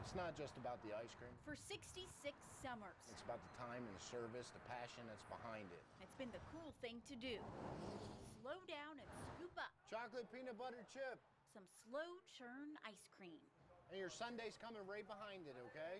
It's not just about the ice cream. For 66 summers. It's about the time and the service, the passion that's behind it. It's been the cool thing to do. Slow down and scoop up. Chocolate peanut butter chip. Some slow churn ice cream. And your sundae's coming right behind it, okay?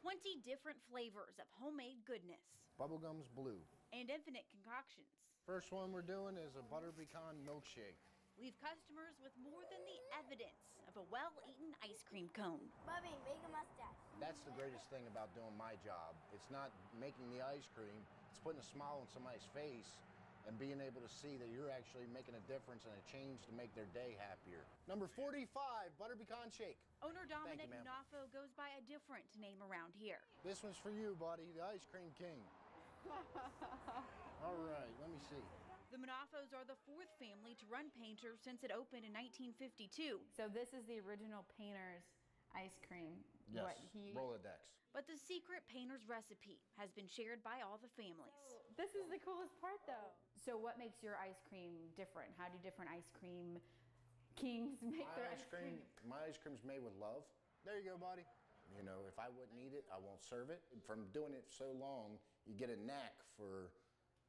20 different flavors of homemade goodness. Bubblegum's blue. And infinite concoctions. First one we're doing is a butter pecan milkshake. Leave customers with more than the evidence of a well-eaten ice cream cone. Mommy, make a mustache. That's the greatest thing about doing my job. It's not making the ice cream, it's putting a smile on somebody's face and being able to see that you're actually making a difference and a change to make their day happier. Number 45, butter pecan shake. Owner Dominic Nafo goes by a different name around here. This one's for you, buddy, the ice cream king. All right, let me see. The Manafos are the fourth family to run Painter since it opened in 1952. So this is the original Painter's ice cream. Yes, Rolodex. But the secret Painter's recipe has been shared by all the families. This is the coolest part, though. So what makes your ice cream different? How do different ice cream kings make their ice cream? My ice cream's made with love. There you go, buddy. You know, if I wouldn't eat it, I won't serve it. From doing it so long, you get a knack for,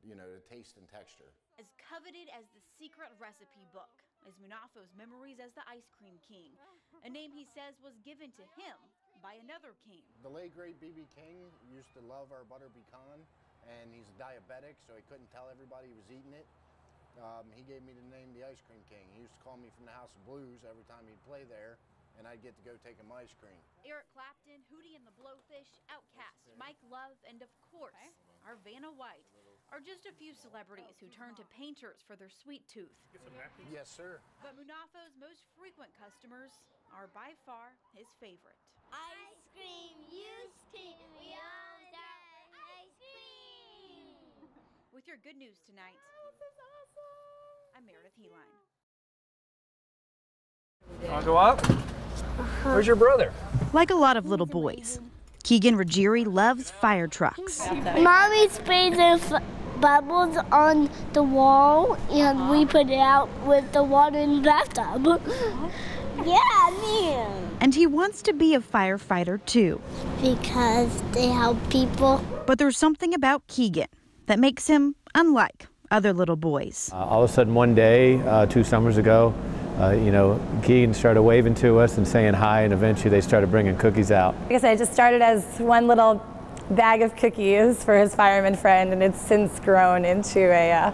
you know, the taste and texture. As coveted as the secret recipe book is Munafo's memories as the ice cream king, a name he says was given to him by another king. The late great B.B. King used to love our butter pecan, and he's diabetic, so he couldn't tell everybody he was eating it. He gave me the name the Ice Cream King. He used to call me from the House of Blues every time he'd play there, and I'd get to go take him ice cream. Eric Clapton, Hootie and the Blowfish, Outkast, Mike Love, and of course, our Vanna White are just a few celebrities who turn to Painters for their sweet tooth. Yes, sir. But Munafo's most frequent customers are by far his favorite. Ice cream, we all got ice cream. With your good news tonight, This is awesome. I'm Meredith Heline. Want to go up? Where's your brother? Like a lot of little boys, Keegan Ruggieri loves fire trucks. Mommy sprays the bubbles on the wall, and we put it out with the water in the bathtub. Yeah, man. And he wants to be a firefighter too. Because they help people. But there's something about Keegan that makes him unlike other little boys. All of a sudden one day, 2 summers ago, Keegan started waving to us and saying hi, and eventually they started bringing cookies out. Like I said, it just started as one little bag of cookies for his fireman friend, and it's since grown into a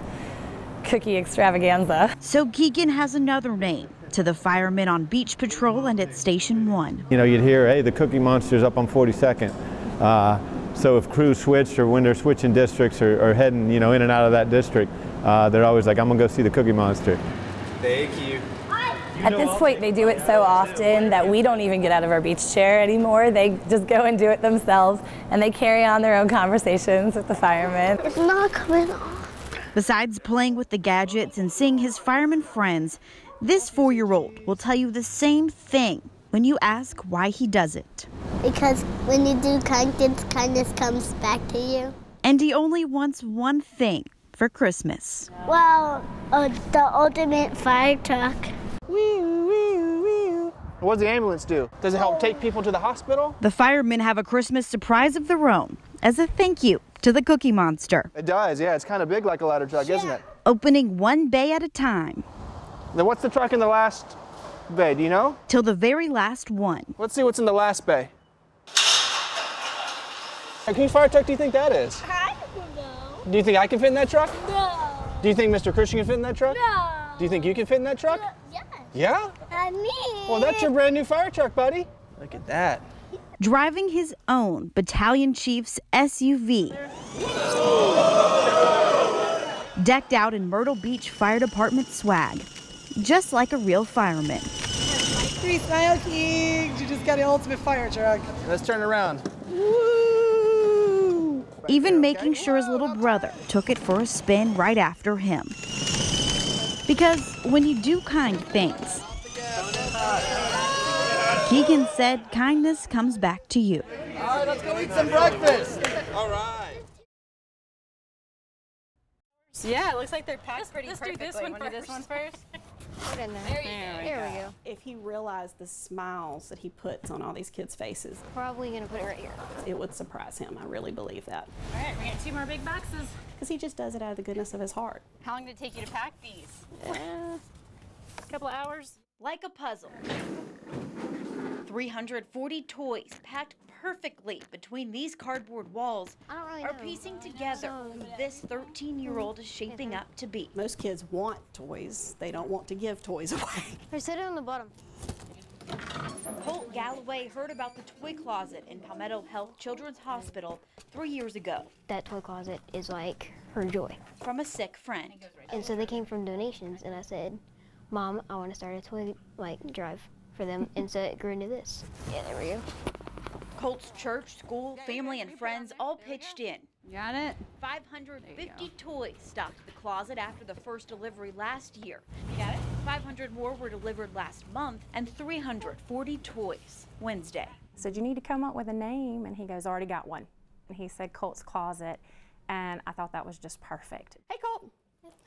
cookie extravaganza. So Keegan has another name to the firemen on beach patrol and at Station 1. You know, you'd hear, hey, the Cookie Monster's up on 42nd. So if crews switched, or when they're switching districts or heading, in and out of that district, they're always like, I'm gonna go see the Cookie Monster. Thank you. At this point, they do it so often that we don't even get out of our beach chair anymore. They just go and do it themselves, and they carry on their own conversations with the firemen. It's not coming off. Besides playing with the gadgets and seeing his fireman friends, this 4-year-old will tell you the same thing when you ask why he does it. Because when you do kindness comes back to you. And he only wants one thing for Christmas. Well, the ultimate fire truck. What does the ambulance do? Does it help take people to the hospital? The firemen have a Christmas surprise of their own as a thank you to the Cookie Monster. It does, yeah. It's kind of big like a ladder truck, isn't it? Opening one bay at a time. Then what's the truck in the last bay, do you know? Till the very last one. Let's see what's in the last bay. How whose fire truck do you think that is? I don't know. Do you think I can fit in that truck? No. Do you think Mr. Christian can fit in that truck? No. Do you think you can fit in that truck? Yes. Yeah? I mean. Well, that's your brand new fire truck, buddy. Look at that. Driving his own battalion chief's SUV. Decked out in Myrtle Beach Fire Department swag, just like a real fireman. Three Smile Kings, you just got the ultimate fire truck. Let's turn around. Woo! Even making sure his little brother took it for a spin right after him. Because when you do kind things, Keegan said kindness comes back to you. All right, let's go eat some breakfast. All right. Yeah, it looks like they're packed pretty perfectly. Do this one Want to do this one first? Put it in there. There we go. If he realized the smiles that he puts on all these kids' faces, Probably gonna put it right here. it would surprise him. I really believe that. All right, we got 2 more big boxes. Because he just does it out of the goodness of his heart. How long did it take you to pack these? A couple of hours. Like a puzzle. 340 toys packed perfectly between these cardboard walls I don't really are know. piecing together who this 13-year-old is shaping up to be. Most kids want toys. They don't want to give toys away. Or sit it on the bottom. Colt Galloway heard about the toy closet in Palmetto Health Children's Hospital 3 years ago That toy closet is like her joy. from a sick friend. And so they came from donations, and I said, Mom, I want to start a toy drive for them. And so it grew into this. Yeah, there we go. Colt's church, school, family, and friends all pitched in. Got it? 550 toys stocked the closet after the first delivery last year. You got it? 500 more were delivered last month, and 340 toys Wednesday. I said, you need to come up with a name, and he goes, already got one. And he said Colt's Closet, and I thought that was just perfect. Hey, Colt.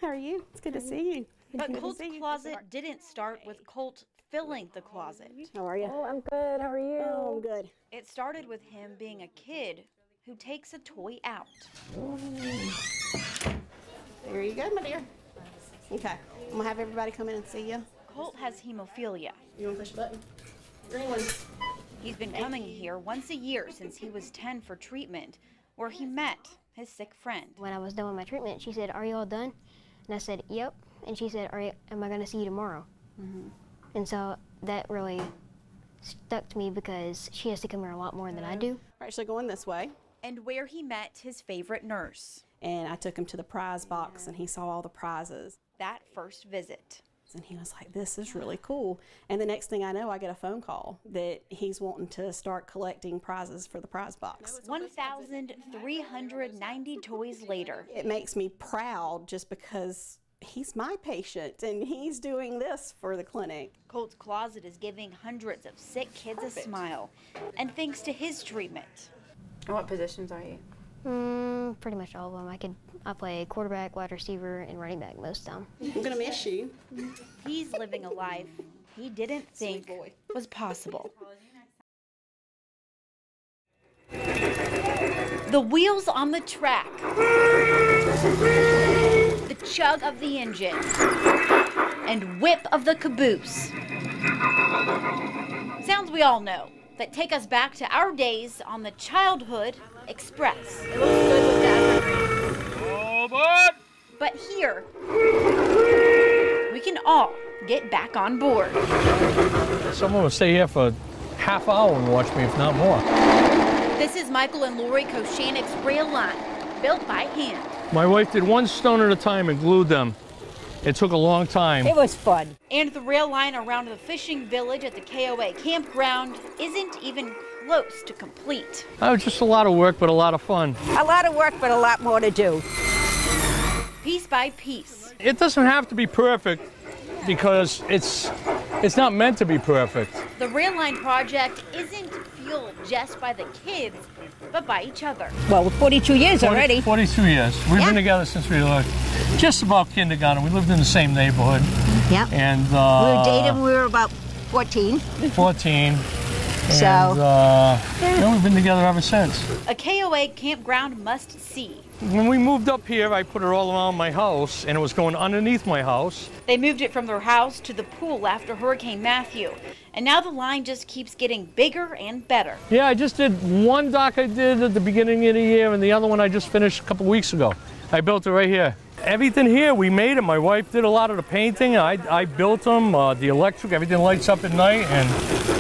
How are you? It's good to see you. But Good to Colt's see you. closet didn't start with Colt filling the closet. How are you? Oh, I'm good. How are you? Oh, I'm good. It started with him being a kid who takes a toy out. There you go, my dear. Okay. I'm going to have everybody come in and see you. Colt has hemophilia. You want to push a button? Green one. He's been coming here once a year since he was 10 for treatment, where he met his sick friend. When I was done with my treatment, she said, are you all done? And I said, yep. And she said, am I going to see you tomorrow? And so that really stuck to me because she has to come here a lot more than I do. We're actually going this way. And where he met his favorite nurse. And I took him to the prize box, and he saw all the prizes. That first visit. And he was like, this is really cool. And the next thing I know, I get a phone call that he's wanting to start collecting prizes for the prize box. 1,390 toys later. It makes me proud just because he's my patient and he's doing this for the clinic. Colt's Closet is giving hundreds of sick kids a smile. And thanks to his treatment. What positions are you? Pretty much all of them. I play quarterback, wide receiver, and running back most of the time. I'm going to miss you. He's living a life he didn't think was possible. The wheels on the track. The chug of the engine. And whip of the caboose. Sounds we all know that take us back to our days on the Childhood Express. It looks good with the evergreen. But here, we can all get back on board. Someone will stay here for half hour and watch me, if not more. This is Michael and Lori Koshanik's rail line, built by hand. My wife did one stone at a time and glued them. It took a long time. It was fun. And the rail line around the fishing village at the KOA campground isn't even close to complete. It was just a lot of work, but a lot of fun. A lot of work, but a lot more to do. Piece by piece. It doesn't have to be perfect because it's not meant to be perfect. The rail line project isn't fueled just by the kids, but by each other. Well, 42 years already. 42 years. We've been together since we were just about kindergarten. We lived in the same neighborhood. Yeah. And we were dating when we were about 14. 14. So, and we've been together ever since. A KOA campground must-see. When we moved up here, I put it all around my house, and it was going underneath my house. They moved it from their house to the pool after Hurricane Matthew, and now the line just keeps getting bigger and better. Yeah, I just did one dock I did at the beginning of the year, and the other one I just finished a couple weeks ago. I built it right here. Everything here, we made it. My wife did a lot of the painting. I built them, the electric, everything lights up at night, and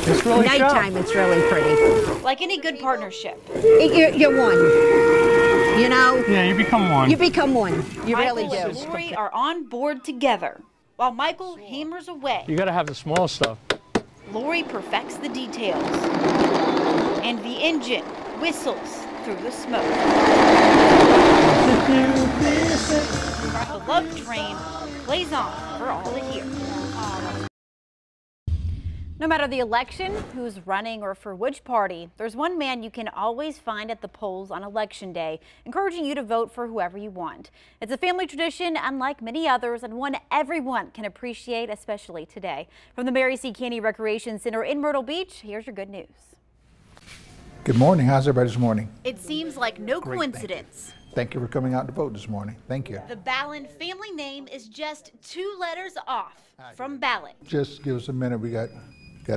it's really nighttime, it's really pretty. Like any good partnership. You're one, you know? Yeah, you become one. You become one. You really Michael and do. Lori are on board together, while Michael hammers away. You gotta have the small stuff. Lori perfects the details, and the engine whistles through the smoke. The love train plays on for all to hear. No matter the election, who's running, or for which party, there's one man you can always find at the polls on Election Day, encouraging you to vote for whoever you want. It's a family tradition unlike many others, and one everyone can appreciate, especially today. From the Mary C. Caney Recreation Center in Myrtle Beach, here's your good news. Good morning. How's everybody this morning? It seems like no coincidence. Thank you for coming out to vote this morning. Thank you. The Ballin family name is just 2 letters off from ballot. Just give us a minute. We got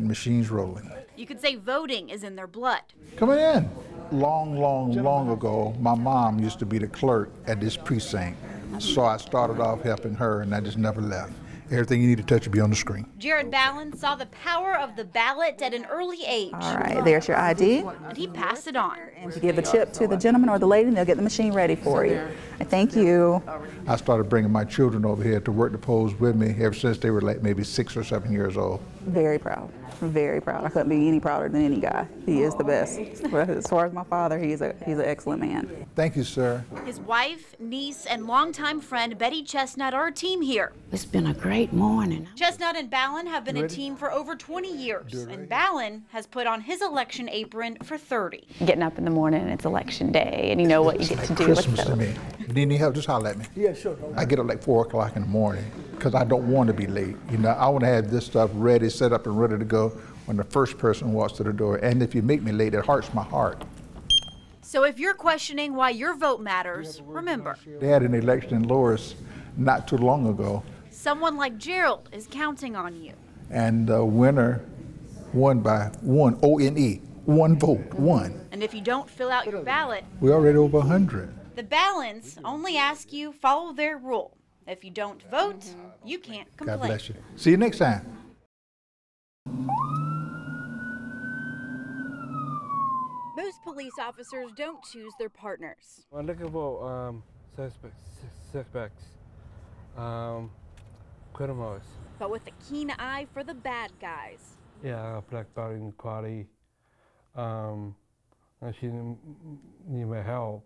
machines rolling. You could say voting is in their blood. Coming in. Long ago, my mom used to be the clerk at this precinct. So I started off helping her, and I just never left. Everything you need to touch will be on the screen. Jared Ballin saw the power of the ballot at an early age. All right, there's your ID. And he passed it on. And you give the chip to the gentleman or the lady, and they'll get the machine ready for you. Thank you. I started bringing my children over here to work the polls with me ever since they were like maybe 6 or 7 years old. Very proud. Very proud. I couldn't be any prouder than any guy. He is the best. But as far as my father, he's an excellent man. Thank you, sir. His wife, niece, and longtime friend Betty Chestnut are a team here. It's been a great morning. Chestnut and Ballin have been a team for over 20 years, and Ballin has put on his election apron for 30. Getting up in the morning, it's election day, and you know what you get to do with Christmas to me. If you need any help, just holler at me. Yeah, sure. I get up like 4 o'clock in the morning because I don't want to be late. You know, I want to have this stuff ready, set up and ready to go when the first person walks to the door. And if you make me late, it hurts my heart. So if you're questioning why your vote matters, remember. They had an election in Loris not too long ago. Someone like Gerald is counting on you. And the winner won by one, O-N-E, one vote, one. And if you don't fill out your ballot, We're already over 100. the Ballins only ask you follow their rule. If you don't vote, you can't complain. God bless you. See you next time. Most police officers don't choose their partners. I'm looking for suspects, criminals. But with a keen eye for the bad guys. Yeah, black belt in karate. And she need my help.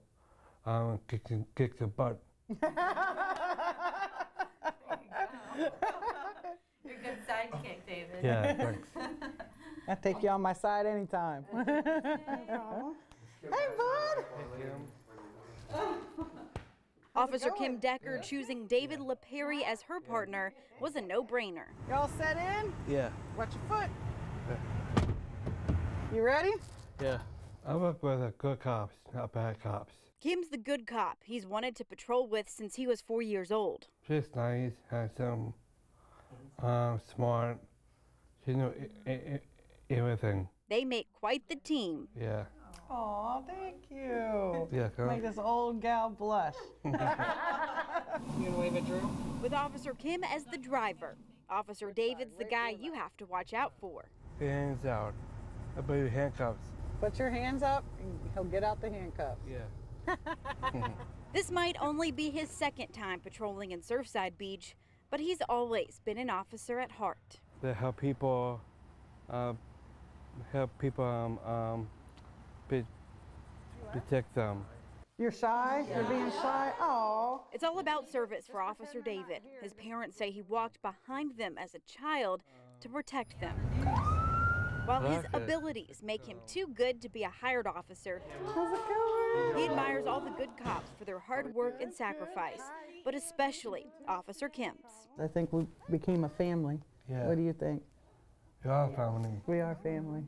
Kick the butt. You're a good sidekick, David. Yeah, thanks. I'll take you on my side anytime. Hey, bud. Officer Kim Decker choosing David LaPerry as her partner was a no-brainer. Y'all set in? Yeah. Watch your foot. You ready? Yeah. I work with the good cops, not bad cops. Kim's the good cop he's wanted to patrol with since he was 4 years old. She's nice, handsome, smart. She knows everything. They make quite the team. Yeah. Aw, thank you. Yeah, come on. Make this old gal blush. You gonna wave at Drew? With Officer Kim as the driver, Officer David's the guy you have to watch out for. Hands out. I put your handcuffs. Put your hands up and he'll get out the handcuffs. Yeah. This might only be his second time patrolling in Surfside Beach, but he's always been an officer at heart. They help people, protect them. You're shy? You're being shy? Aw. It's all about service for Officer David. His parents say he walked behind them as a child to protect them. While his abilities make him too good to be a hired officer, he admires all the good cops for their hard work and sacrifice, but especially Officer Kim's. I think we became a family. Yeah. What do you think? You are family. We are family.